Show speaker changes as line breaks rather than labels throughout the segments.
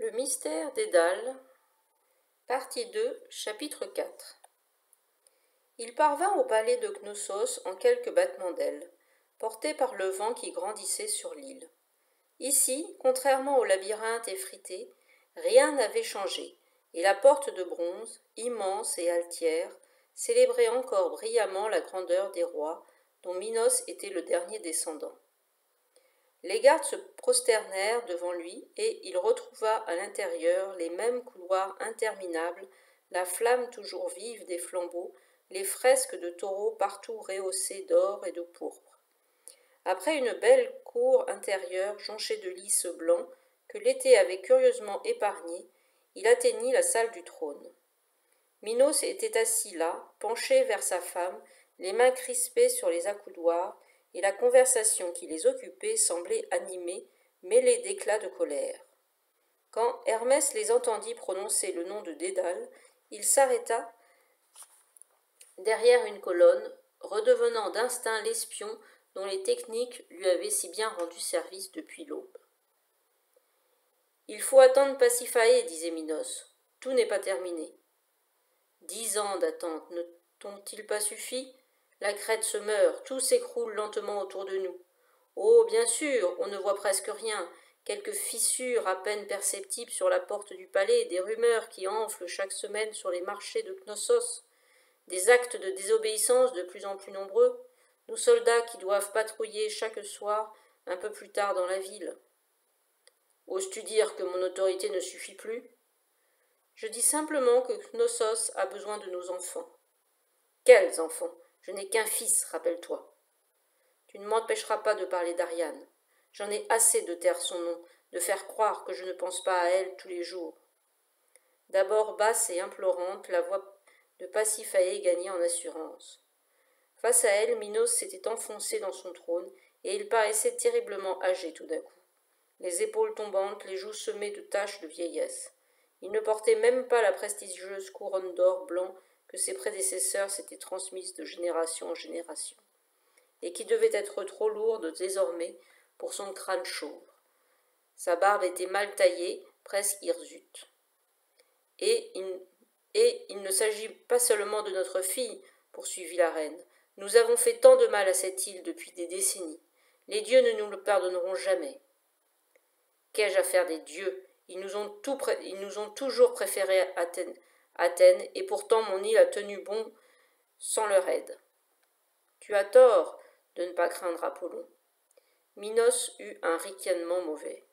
Le mystère d'Édale, partie 2, chapitre 4. Il parvint au palais de Knossos en quelques battements d'ailes, porté par le vent qui grandissait sur l'île. Ici, contrairement au labyrinthe effrité, rien n'avait changé, et la porte de bronze, immense et altière, célébrait encore brillamment la grandeur des rois, dont Minos était le dernier descendant. Les gardes se prosternèrent devant lui, et il retrouva à l'intérieur les mêmes couloirs interminables, la flamme toujours vive des flambeaux, les fresques de taureaux partout rehaussées d'or et de pourpre. Après une belle cour intérieure jonchée de lys blancs, que l'été avait curieusement épargnée, il atteignit la salle du trône. Minos était assis là, penché vers sa femme, les mains crispées sur les accoudoirs, et la conversation qui les occupait semblait animée, mêlée d'éclats de colère. Quand Hermès les entendit prononcer le nom de Dédale, il s'arrêta derrière une colonne, redevenant d'instinct l'espion dont les techniques lui avaient si bien rendu service depuis l'aube. « Il faut attendre Pasiphaë, disait Minos. Tout n'est pas terminé. 10 ans d'attente ne t'ont-ils pas suffi ? La crête se meurt, tout s'écroule lentement autour de nous. Oh, bien sûr, on ne voit presque rien, quelques fissures à peine perceptibles sur la porte du palais, des rumeurs qui enflent chaque semaine sur les marchés de Knossos, des actes de désobéissance de plus en plus nombreux, nos soldats qui doivent patrouiller chaque soir un peu plus tard dans la ville. Oses-tu dire que mon autorité ne suffit plus ? Je dis simplement que Knossos a besoin de nos enfants. Quels enfants ? Je n'ai qu'un fils, rappelle-toi. Tu ne m'empêcheras pas de parler d'Ariane. J'en ai assez de taire son nom, de faire croire que je ne pense pas à elle tous les jours. D'abord basse et implorante, la voix de Pasiphaë gagnait en assurance. Face à elle, Minos s'était enfoncé dans son trône, et il paraissait terriblement âgé tout d'un coup. Les épaules tombantes, les joues semées de taches de vieillesse. Il ne portait même pas la prestigieuse couronne d'or blanc que ses prédécesseurs s'étaient transmise de génération en génération, et qui devait être trop lourde désormais pour son crâne chauve. Sa barbe était mal taillée, presque hirsute. Et il ne s'agit pas seulement de notre fille, poursuivit la reine. Nous avons fait tant de mal à cette île depuis des décennies. Les dieux ne nous le pardonneront jamais. Qu'ai-je à faire des dieux ? Ils nous ont toujours préférés à Athènes, et pourtant mon île a tenu bon sans leur aide. Tu as tort de ne pas craindre Apollon. Minos eut un ricanement mauvais.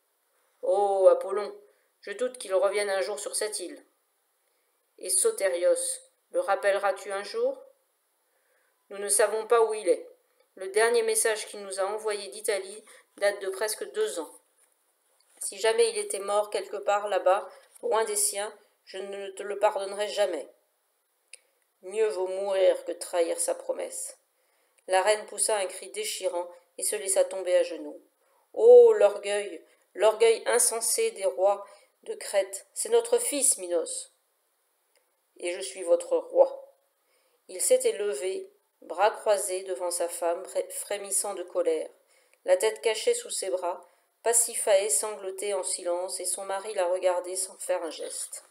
Oh, Apollon, je doute qu'il revienne un jour sur cette île. Et Sotérios, le rappelleras-tu un jour ? Nous ne savons pas où il est. Le dernier message qu'il nous a envoyé d'Italie date de presque 2 ans. Si jamais il était mort quelque part là-bas, loin des siens, je ne te le pardonnerai jamais. Mieux vaut mourir que trahir sa promesse. La reine poussa un cri déchirant et se laissa tomber à genoux. Oh, l'orgueil insensé des rois de Crète, c'est notre fils, Minos. Et je suis votre roi. Il s'était levé, bras croisés devant sa femme, frémissant de colère, la tête cachée sous ses bras. Pasiphaë sanglotait en silence et son mari la regardait sans faire un geste.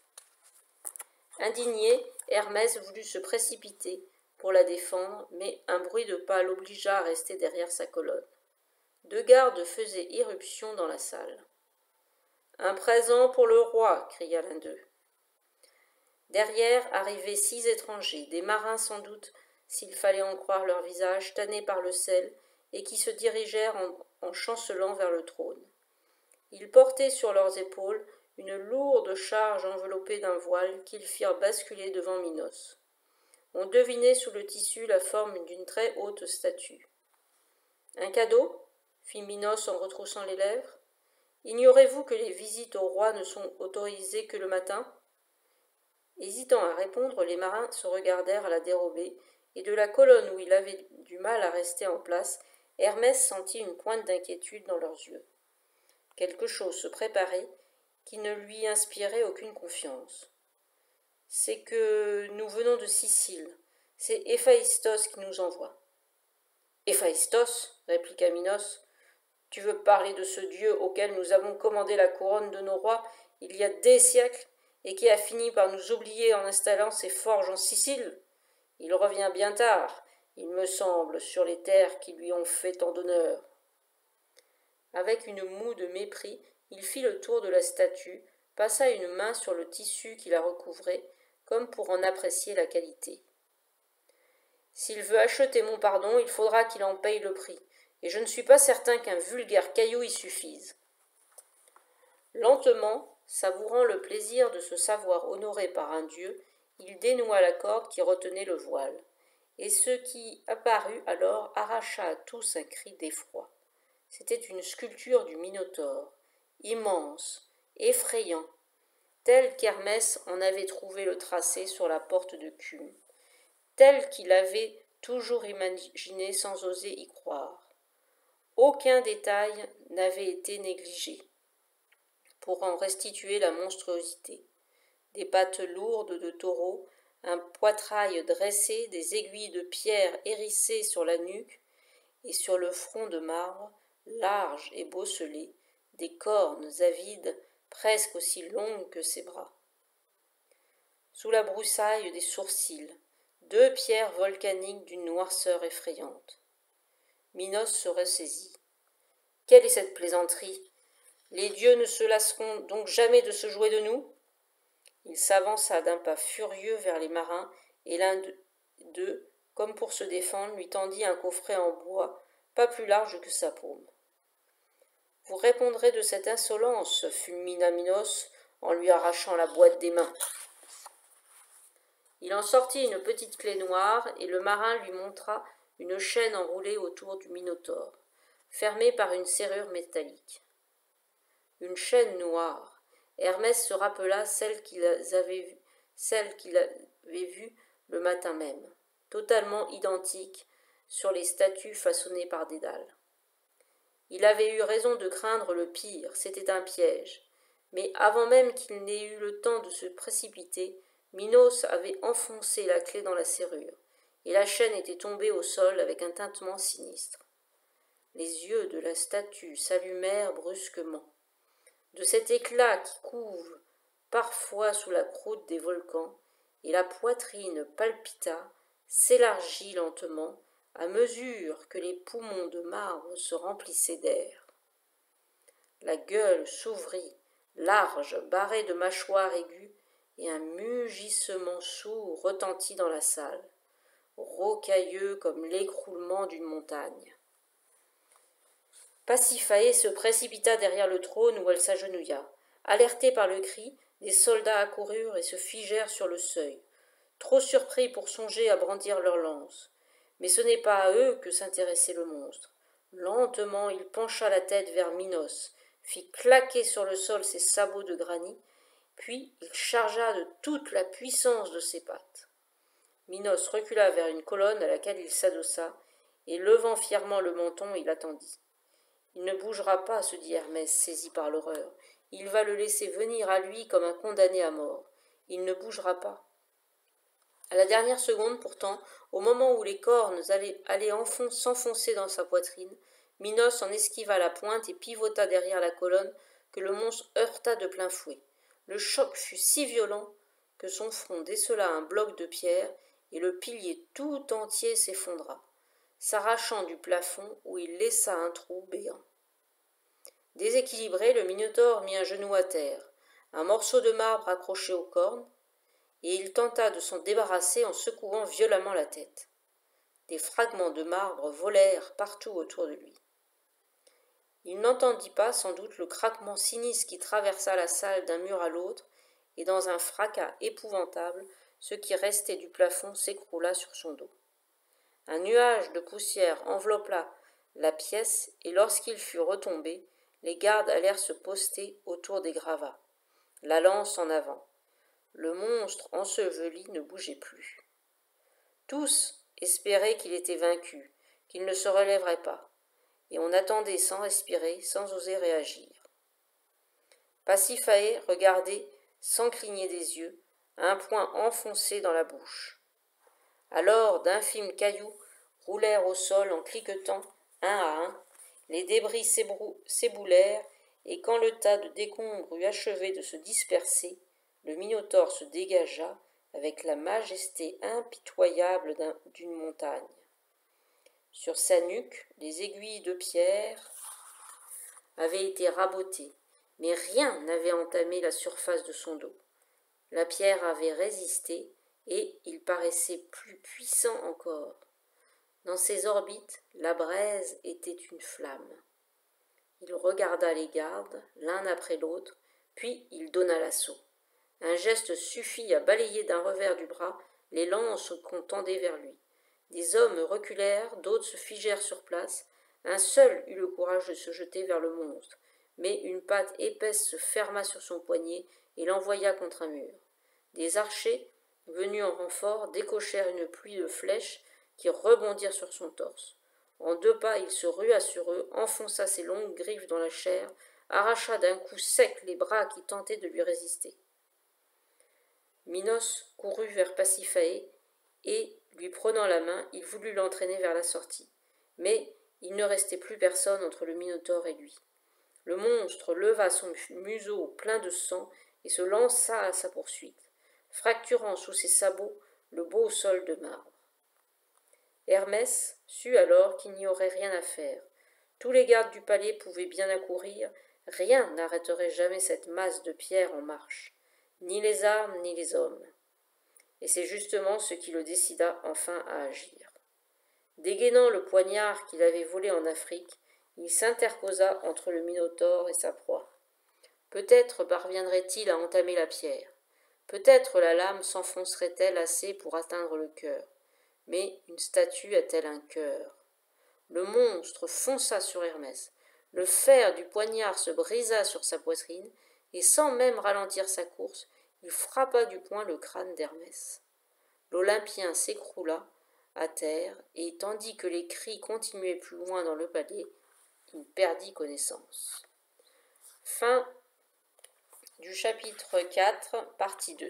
Indigné, Hermès voulut se précipiter pour la défendre, mais un bruit de pas l'obligea à rester derrière sa colonne. 2 gardes faisaient irruption dans la salle. « Un présent pour le roi » cria l'un d'eux. Derrière arrivaient 6 étrangers, des marins sans doute, s'il fallait en croire leurs visages tannés par le sel, et qui se dirigèrent en chancelant vers le trône. Ils portaient sur leurs épaules une lourde charge enveloppée d'un voile qu'ils firent basculer devant Minos. On devinait sous le tissu la forme d'une très haute statue. « Un cadeau » fit Minos en retroussant les lèvres. « Ignorez-vous que les visites au roi ne sont autorisées que le matin ?» Hésitant à répondre, les marins se regardèrent à la dérobée, et de la colonne où il avait du mal à rester en place, Hermès sentit une pointe d'inquiétude dans leurs yeux. Quelque chose se préparait qui ne lui inspirait aucune confiance. « C'est que nous venons de Sicile. C'est Héphaïstos qui nous envoie. »« Héphaïstos » répliqua Minos. Tu veux parler de ce Dieu auquel nous avons commandé la couronne de nos rois il y a des siècles et qui a fini par nous oublier en installant ses forges en Sicile? Il revient bien tard, il me semble, sur les terres qui lui ont fait tant d'honneur. » Avec une moue de mépris, il fit le tour de la statue, passa une main sur le tissu qui la recouvrait, comme pour en apprécier la qualité. « S'il veut acheter mon pardon, il faudra qu'il en paye le prix, et je ne suis pas certain qu'un vulgaire caillou y suffise. » Lentement, savourant le plaisir de se savoir honoré par un dieu, il dénoua la corde qui retenait le voile, et ce qui apparut alors arracha à tous un cri d'effroi. C'était une sculpture du Minotaure, immense, effrayant, tel qu'Hermès en avait trouvé le tracé sur la porte de Cume, tel qu'il l'avait toujours imaginé sans oser y croire. Aucun détail n'avait été négligé pour en restituer la monstruosité. Des pattes lourdes de taureau, un poitrail dressé, des aiguilles de pierre hérissées sur la nuque et sur le front de marbre, large et bosselé, des cornes avides, presque aussi longues que ses bras. Sous la broussaille des sourcils, deux pierres volcaniques d'une noirceur effrayante. Minos se ressaisit. Quelle est cette plaisanterie? Les dieux ne se lasseront donc jamais de se jouer de nous? Il s'avança d'un pas furieux vers les marins, et l'un d'eux, comme pour se défendre, lui tendit un coffret en bois, pas plus large que sa paume. Vous répondrez de cette insolence, fulmina Minos, en lui arrachant la boîte des mains. Il en sortit une petite clé noire, et le marin lui montra une chaîne enroulée autour du Minotaure, fermée par une serrure métallique. Une chaîne noire. Hermès se rappela celle qu'il avait vue le matin même, totalement identique sur les statues façonnées par Dédale. Il avait eu raison de craindre le pire, c'était un piège. Mais avant même qu'il n'ait eu le temps de se précipiter, Minos avait enfoncé la clé dans la serrure, et la chaîne était tombée au sol avec un tintement sinistre. Les yeux de la statue s'allumèrent brusquement. De cet éclat qui couve parfois sous la croûte des volcans, et la poitrine palpita, s'élargit lentement, à mesure que les poumons de marbre se remplissaient d'air. La gueule s'ouvrit, large, barrée de mâchoires aiguës, et un mugissement sourd retentit dans la salle, rocailleux comme l'écroulement d'une montagne. Pasiphaë se précipita derrière le trône où elle s'agenouilla. Alertés par le cri, des soldats accoururent et se figèrent sur le seuil, trop surpris pour songer à brandir leurs lances. Mais ce n'est pas à eux que s'intéressait le monstre. Lentement, il pencha la tête vers Minos, fit claquer sur le sol ses sabots de granit, puis il chargea de toute la puissance de ses pattes. Minos recula vers une colonne à laquelle il s'adossa, et levant fièrement le menton, il attendit. Il ne bougera pas, se dit Hermès, saisi par l'horreur. Il va le laisser venir à lui comme un condamné à mort. Il ne bougera pas. À la dernière seconde, pourtant, au moment où les cornes allaient s'enfoncer dans sa poitrine, Minos en esquiva la pointe et pivota derrière la colonne que le monstre heurta de plein fouet. Le choc fut si violent que son front décela un bloc de pierre et le pilier tout entier s'effondra, s'arrachant du plafond où il laissa un trou béant. Déséquilibré, le Minotaure mit un genou à terre, un morceau de marbre accroché aux cornes, et il tenta de s'en débarrasser en secouant violemment la tête. Des fragments de marbre volèrent partout autour de lui. Il n'entendit pas, sans doute, le craquement sinistre qui traversa la salle d'un mur à l'autre, et dans un fracas épouvantable, ce qui restait du plafond s'écroula sur son dos. Un nuage de poussière enveloppa la pièce, et lorsqu'il fut retombé, les gardes allèrent se poster autour des gravats, la lance en avant. Le monstre enseveli ne bougeait plus. Tous espéraient qu'il était vaincu, qu'il ne se relèverait pas, et on attendait sans respirer, sans oser réagir. Pasiphaë regardait sans cligner des yeux, un poing enfoncé dans la bouche. Alors d'infimes cailloux roulèrent au sol en cliquetant un à un, Les débris s'éboulèrent, et quand le tas de décombres eut achevé de se disperser, le Minotaure se dégagea avec la majesté impitoyable d'une montagne. Sur sa nuque, les aiguilles de pierre avaient été rabotées, mais rien n'avait entamé la surface de son dos. La pierre avait résisté, et il paraissait plus puissant encore. Dans ses orbites, la braise était une flamme. Il regarda les gardes, l'un après l'autre, puis il donna l'assaut. Un geste suffit à balayer d'un revers du bras les lances qu'on tendait vers lui. Des hommes reculèrent, d'autres se figèrent sur place. Un seul eut le courage de se jeter vers le monstre, mais une patte épaisse se ferma sur son poignet et l'envoya contre un mur. Des archers, venus en renfort, décochèrent une pluie de flèches qui rebondirent sur son torse. En 2 pas, il se rua sur eux, enfonça ses longues griffes dans la chair, arracha d'un coup sec les bras qui tentaient de lui résister. Minos courut vers Pasiphaë et, lui prenant la main, il voulut l'entraîner vers la sortie. Mais il ne restait plus personne entre le Minotaure et lui. Le monstre leva son museau plein de sang et se lança à sa poursuite, fracturant sous ses sabots le beau sol de marbre. Hermès sut alors qu'il n'y aurait rien à faire. Tous les gardes du palais pouvaient bien accourir, rien n'arrêterait jamais cette masse de pierre en marche, ni les armes ni les hommes. Et c'est justement ce qui le décida enfin à agir. Dégainant le poignard qu'il avait volé en Afrique, il s'interposa entre le Minotaure et sa proie. Peut-être parviendrait-il à entamer la pierre. Peut-être la lame s'enfoncerait-elle assez pour atteindre le cœur. Mais une statue a-t-elle un cœur? Le monstre fonça sur Hermès. Le fer du poignard se brisa sur sa poitrine, et sans même ralentir sa course, il frappa du poing le crâne d'Hermès. L'Olympien s'écroula à terre, et tandis que les cris continuaient plus loin dans le palais, il perdit connaissance. Fin du chapitre 4, partie 2.